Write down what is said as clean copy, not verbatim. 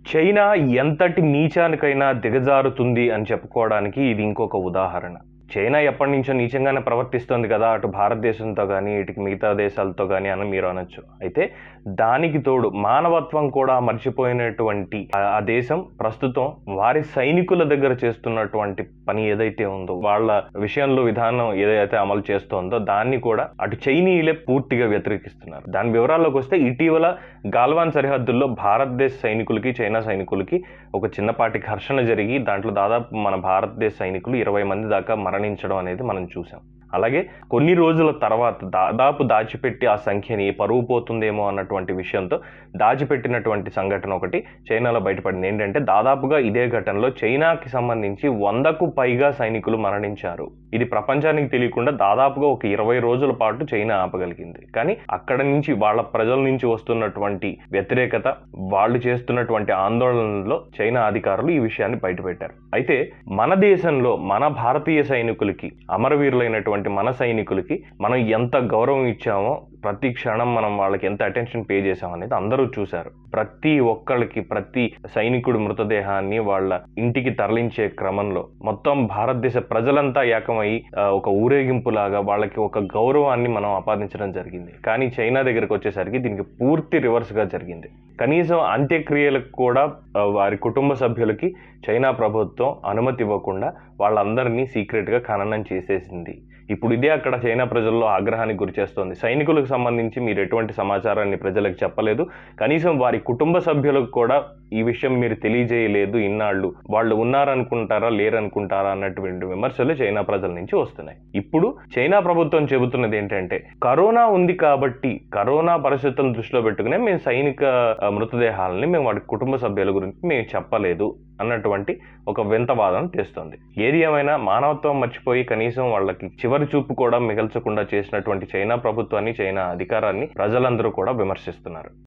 China ఎంతటి నీచానికైనా దిగజారుతుంది అని చెప్పుకోవడానికి ఇది ఇంకొక ఉదాహరణ. చైనా ఎప్పటినుంచో నీచంగానే ప్రవర్తిస్తుంది కదా! అటు భారతదేశంతో గానీ, ఇటు మిగతా దేశాలతో గానీ అని మీరు అనొచ్చు. అయితే దానికి తోడు మానవత్వం కూడా మర్చిపోయినటువంటి ఆ దేశం ప్రస్తుతం వారి సైనికుల దగ్గర చేస్తున్నటువంటి పని ఏదైతే ఉందో, వాళ్ళ విషయంలో విధానం ఏదైతే అమలు చేస్తోందో దాన్ని కూడా అటు చైనీయులే పూర్తిగా వ్యతిరేకిస్తున్నారు. దాని వివరాల్లోకొస్తే ఇటీవల గాల్వాన్ సరిహద్దుల్లో భారతదేశ సైనికులకి, చైనా సైనికులకి ఒక చిన్నపాటి ఘర్షణ జరిగి దాంట్లో దాదాపు మన భారతదేశ సైనికులు 20 మంది దాకా మరణించడం అనేది మనం చూసాం. అలాగే కొన్ని రోజుల తర్వాత దాదాపు దాచిపెట్టి ఆ సంఖ్యని పరువు పోతుందేమో అన్నటువంటి విషయంతో దాచిపెట్టినటువంటి సంఘటన ఒకటి చైనాలో బయటపడింది. ఏంటంటే దాదాపుగా ఇదే ఘటనలో చైనాకి సంబంధించి 100కు పైగా సైనికులు మరణించారు. ఇది ప్రపంచానికి తెలియకుండా దాదాపుగా ఒక 20 రోజుల పాటు చైనా ఆపగలిగింది. కానీ అక్కడ నుంచి వాళ్ళ ప్రజల నుంచి వస్తున్నటువంటి వ్యతిరేకత, వాళ్ళు చేస్తున్నటువంటి ఆందోళనలో చైనా అధికారులు ఈ విషయాన్ని బయటపెట్టారు. అయితే మన దేశంలో మన భారతీయ సైనికులకి, అమరవీరులైనటువంటి మన సైనికులకి మనం ఎంత గౌరవం ఇచ్చామో, ప్రతి క్షణం మనం వాళ్ళకి ఎంత అటెన్షన్ పే చేసాం అనేది అందరూ చూశారు. ప్రతి ఒక్కళ్ళకి, ప్రతి సైనికుడి మృతదేహాన్ని వాళ్ళ ఇంటికి తరలించే క్రమంలో మొత్తం భారతదేశ ప్రజలంతా ఏకమై ఒక ఊరేగింపులాగా వాళ్ళకి ఒక గౌరవాన్ని మనం ఆపాదించడం జరిగింది. కానీ చైనా దగ్గరికి వచ్చేసరికి దీనికి పూర్తి రివర్స్ గా జరిగింది. కనీసం అంత్యక్రియలకు కూడా వారి కుటుంబ సభ్యులకి చైనా ప్రభుత్వం అనుమతి ఇవ్వకుండా వాళ్ళందరినీ సీక్రెట్ గా ఖననం చేసేసింది. ఇప్పుడు ఇదే అక్కడ చైనా ప్రజల్లో ఆగ్రహానికి గురి చేస్తోంది. సైనికులకు సంబంధించి మీరు ఎటువంటి సమాచారాన్ని ప్రజలకు చెప్పలేదు, కనీసం వారి కుటుంబ సభ్యులకు కూడా ఈ విషయం మీరు తెలియజేయలేదు. ఇన్నాళ్ళు వాళ్ళు ఉన్నారనుకుంటారా, లేరనుకుంటారా అన్నటువంటి విమర్శలు చైనా ప్రజల నుంచి వస్తున్నాయి. ఇప్పుడు చైనా ప్రభుత్వం చెబుతున్నది ఏంటంటే, కరోనా ఉంది కాబట్టి కరోనా పరిస్థితులను దృష్టిలో పెట్టుకునే మేము సైనిక మృతదేహాలని మేము వాడి కుటుంబ సభ్యుల గురించి మేము చెప్పలేదు అన్నటువంటి ఒక వింత వాదన తెస్తోంది. ఏది ఏమైనా మానవత్వం మర్చిపోయి కనీసం వాళ్ళకి చివరి చూపు కూడా మిగల్చకుండా చేసినటువంటి చైనా ప్రభుత్వాన్ని, చైనా అధికారాన్ని ప్రజలందరూ కూడా విమర్శిస్తున్నారు.